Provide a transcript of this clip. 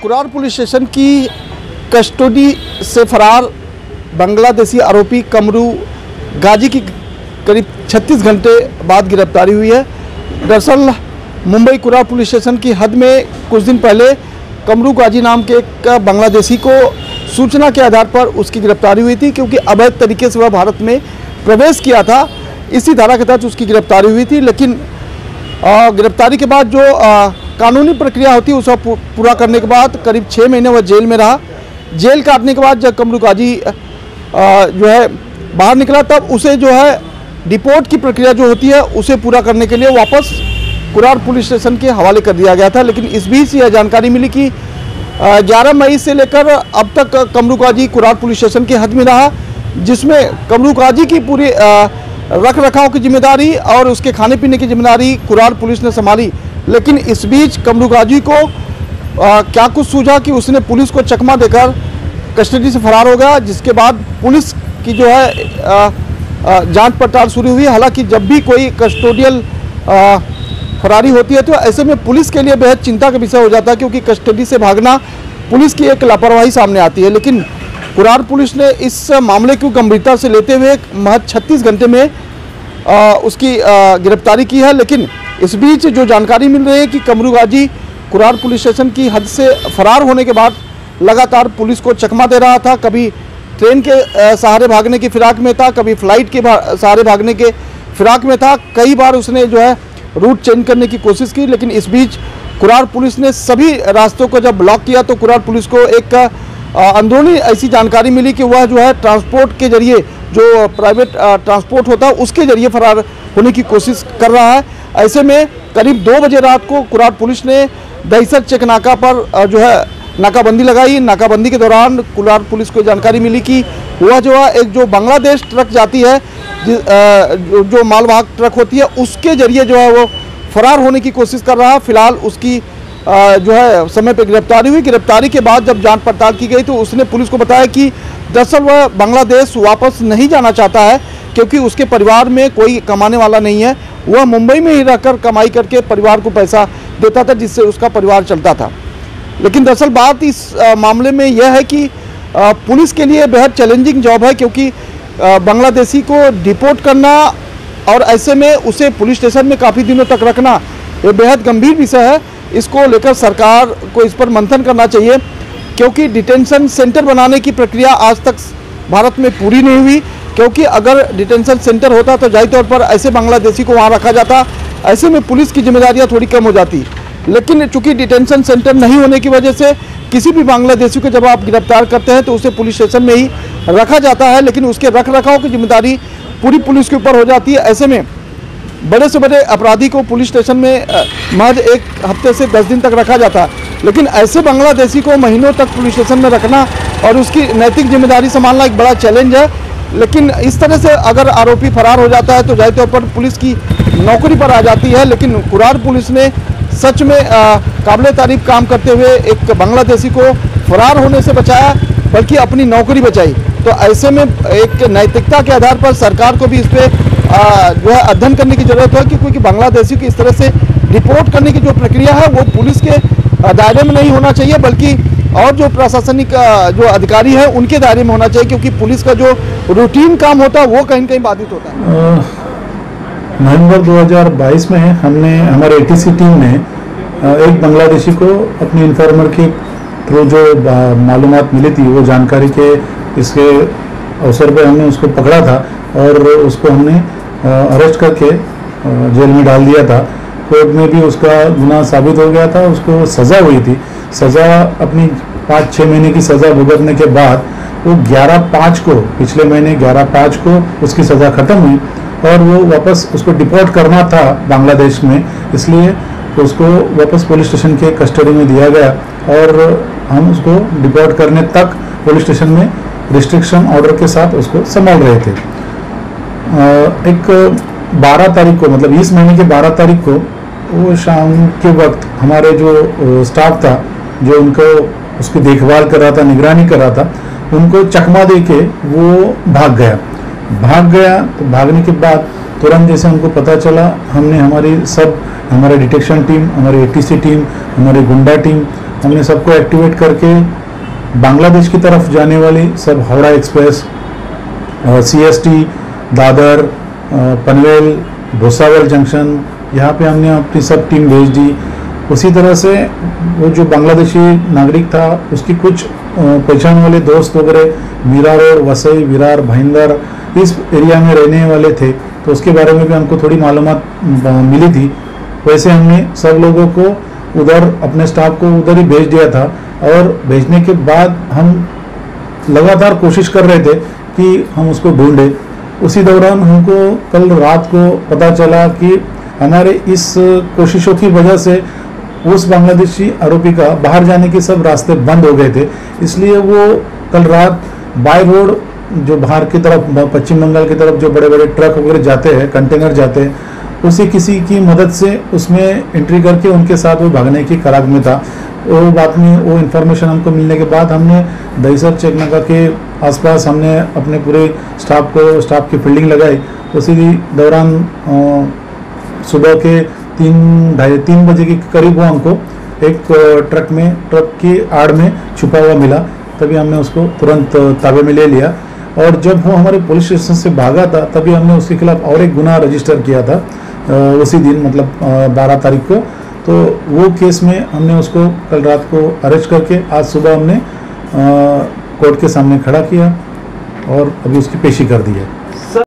Kurar police station की custody से फरार बांग्लादेशी आरोपी कमरू गाजी की करीब 36 घंटे बाद गिरफ्तारी हुई है। दरअसल मुंबई कुरार पुलिस स्टेशन की हद में कुछ दिन पहले कमरू गाजी नाम के एक बांग्लादेशी को सूचना के आधार पर उसकी गिरफ्तारी हुई थी, क्योंकि अवैध तरीके से वह भारत में प्रवेश किया था। इसी धारा के तहत उसकी गिरफ्तारी हुई थी, लेकिन गिरफ्तारी के बाद जो कानूनी प्रक्रिया होती है उसे पूरा करने के बाद करीब 6 महीने वह जेल में रहा। जेल काटने के बाद जब कमरू गाजी जो है बाहर निकला, तब उसे जो है डिपोर्ट की प्रक्रिया जो होती है उसे पूरा करने के लिए वापस कुरार पुलिस स्टेशन के हवाले कर दिया गया था। लेकिन इस बीच यह जानकारी मिली कि 11 मई से लेकर अब तक कमरू गाजी कुरार पुलिस स्टेशन के हद में रहा, जिसमें कमरू गाजी की पूरी रख रखाव की जिम्मेदारी और उसके खाने पीने की जिम्मेदारी कुरार पुलिस ने संभाली। लेकिन इस बीच कमरू गाजी को क्या कुछ सूझा कि उसने पुलिस को चकमा देकर कस्टडी से फरार हो गया, जिसके बाद पुलिस की जो है जांच पड़ताल शुरू हुई। हालांकि जब भी कोई कस्टोडियल फरारी होती है तो ऐसे में पुलिस के लिए बेहद चिंता का विषय हो जाता है, क्योंकि कस्टडी से भागना पुलिस की एक लापरवाही सामने आती है। लेकिन कुरार पुलिस ने इस मामले को गंभीरता से लेते हुए महज 36 घंटे में उसकी गिरफ्तारी की है। लेकिन इस बीच जो जानकारी मिल रही है कि कमरू गाजी कुरार पुलिस स्टेशन की हद से फरार होने के बाद लगातार पुलिस को चकमा दे रहा था। कभी ट्रेन के सहारे भागने की फिराक में था, कभी फ्लाइट के सहारे भागने के फिराक में था। कई बार उसने जो है रूट चेंज करने की कोशिश की, लेकिन इस बीच कुरार पुलिस ने सभी रास्तों को जब ब्लॉक किया तो कुरार पुलिस को एक अंदरूनी ऐसी जानकारी मिली कि वह जो है ट्रांसपोर्ट के जरिए, जो प्राइवेट ट्रांसपोर्ट होता है उसके जरिए फरार होने की कोशिश कर रहा है। ऐसे में करीब 2 बजे रात को कुरार पुलिस ने दहीसर चेक नाका पर जो है नाकाबंदी लगाई। नाकाबंदी के दौरान कुरार पुलिस को जानकारी मिली कि वह जो है एक जो बांग्लादेश ट्रक जाती है, जो मालवाहक ट्रक होती है, उसके जरिए जो है वो फरार होने की कोशिश कर रहा है। फिलहाल उसकी जो है समय पे गिरफ्तारी हुई। गिरफ्तारी के बाद जब जांच पड़ताल की गई तो उसने पुलिस को बताया कि दरअसल वह बांग्लादेश वापस नहीं जाना चाहता है, क्योंकि उसके परिवार में कोई कमाने वाला नहीं है। वह मुंबई में ही रहकर कमाई करके परिवार को पैसा देता था, जिससे उसका परिवार चलता था। लेकिन दरअसल बात इस मामले में यह है कि पुलिस के लिए बेहद चैलेंजिंग जॉब है, क्योंकि बांग्लादेशी को डिपोर्ट करना और ऐसे में उसे पुलिस स्टेशन में काफ़ी दिनों तक रखना ये बेहद गंभीर विषय है। इसको लेकर सरकार को इस पर मंथन करना चाहिए, क्योंकि डिटेंशन सेंटर बनाने की प्रक्रिया आज तक भारत में पूरी नहीं हुई। क्योंकि अगर डिटेंशन सेंटर होता तो जाहिर तौर पर ऐसे बांग्लादेशी को वहाँ रखा जाता, ऐसे में पुलिस की जिम्मेदारियाँ थोड़ी कम हो जाती। लेकिन चूंकि डिटेंशन सेंटर नहीं होने की वजह से किसी भी बांग्लादेशी को जब आप गिरफ्तार करते हैं तो उसे पुलिस स्टेशन में ही रखा जाता है, लेकिन उसके रख रखाव की जिम्मेदारी पूरी पुलिस के ऊपर हो जाती है। ऐसे में बड़े से बड़े अपराधी को पुलिस स्टेशन में महज 1 हफ्ते से 10 दिन तक रखा जाता है, लेकिन ऐसे बांग्लादेशी को महीनों तक पुलिस स्टेशन में रखना और उसकी नैतिक जिम्मेदारी संभालना एक बड़ा चैलेंज है। लेकिन इस तरह से अगर आरोपी फरार हो जाता है तो जाहिर तौर पर पुलिस की नौकरी पर आ जाती है। लेकिन कुरार पुलिस ने सच में काबिल तारीफ काम करते हुए एक बांग्लादेशी को फरार होने से बचाया, बल्कि अपनी नौकरी बचाई। तो ऐसे में एक नैतिकता के आधार पर सरकार को भी इस पर जो है अध्ययन करने की जरूरत है, क्योंकि बांग्लादेशी की इस तरह से रिपोर्ट करने की जो प्रक्रिया है वो पुलिस के दायरे में नहीं होना चाहिए, बल्कि और जो प्रशासनिक जो अधिकारी है उनके दायरे में होना चाहिए, क्योंकि पुलिस का जो रूटीन काम होता है वो कहीं न कहीं बाधित होता है। नवंबर 2022 में हमने हमारे एटीसी टीम ने एक बांग्लादेशी को अपनी इन्फॉर्मर के थ्रू जो मालूमात मिली थी, वो जानकारी के इसके अवसर पर हमने उसको पकड़ा था और उसको हमने अरेस्ट करके जेल में डाल दिया था। कोर्ट में भी उसका गुनाह साबित हो गया था, उसको सज़ा हुई थी। सज़ा अपनी 5-6 महीने की सज़ा भुगतने के बाद वो 11/5 को, पिछले महीने 11/5 को उसकी सज़ा ख़त्म हुई और वो वापस उसको डिपोर्ट करना था बांग्लादेश में, इसलिए उसको वापस पुलिस स्टेशन के कस्टडी में दिया गया और हम उसको डिपोर्ट करने तक पुलिस स्टेशन में रिस्ट्रिक्शन ऑर्डर के साथ उसको संभाल रहे थे। एक 12 तारीख को, मतलब इस महीने के 12 तारीख को वो शाम के वक्त हमारे जो स्टाफ था जो उनको उसकी देखभाल कर रहा था, निगरानी कर रहा था, उनको चकमा दे के वो भाग गया। तो भागने के बाद तुरंत जैसे हमको पता चला, हमने हमारे डिटेक्शन टीम, हमारी एटीसी टीम, हमारी गुंडा टीम, हमने सबको एक्टिवेट करके बांग्लादेश की तरफ जाने वाली सब Howrah express, CST, Dadar, Panvel, Bhusawal junction, यहाँ पे हमने अपनी सब टीम भेज दी। उसी तरह से वो जो बांग्लादेशी नागरिक था उसकी कुछ पहचान वाले दोस्त वगैरह मीरा रोड, वसई, विरार, भाईंदर इस एरिया में रहने वाले थे, तो उसके बारे में भी हमको थोड़ी मालूमात मिली थी। वैसे हमने सब लोगों को उधर, अपने स्टाफ को उधर ही भेज दिया था और भेजने के बाद हम लगातार कोशिश कर रहे थे कि हम उसको ढूंढें। उसी दौरान हमको कल रात को पता चला कि हमारे इस कोशिशों की वजह से उस बांग्लादेशी आरोपी का बाहर जाने के सब रास्ते बंद हो गए थे, इसलिए वो कल रात बाय रोड जो बाहर की तरफ, पश्चिम बंगाल की तरफ जो बड़े बड़े ट्रक वगैरह जाते हैं, कंटेनर जाते हैं, उसी किसी की मदद से उसमें एंट्री करके उनके साथ वो भागने की करार में था। वो इन्फॉर्मेशन हमको मिलने के बाद हमने दहीसर चेकनाका के आसपास हमने अपने पूरे स्टाफ की फील्डिंग लगाई। उसी दौरान सुबह के 3:30 बजे के करीब वो हमको एक ट्रक की आड़ में छुपा हुआ मिला, तभी हमने उसको तुरंत ताबे में ले लिया। और जब वो हमारे पुलिस स्टेशन से भागा था तभी हमने उसके खिलाफ और एक गुनाह रजिस्टर किया था उसी दिन, मतलब 12 तारीख को। तो वो केस में हमने उसको कल रात को अरेस्ट करके आज सुबह हमने कोर्ट के सामने खड़ा किया और अभी उसकी पेशी कर दी है।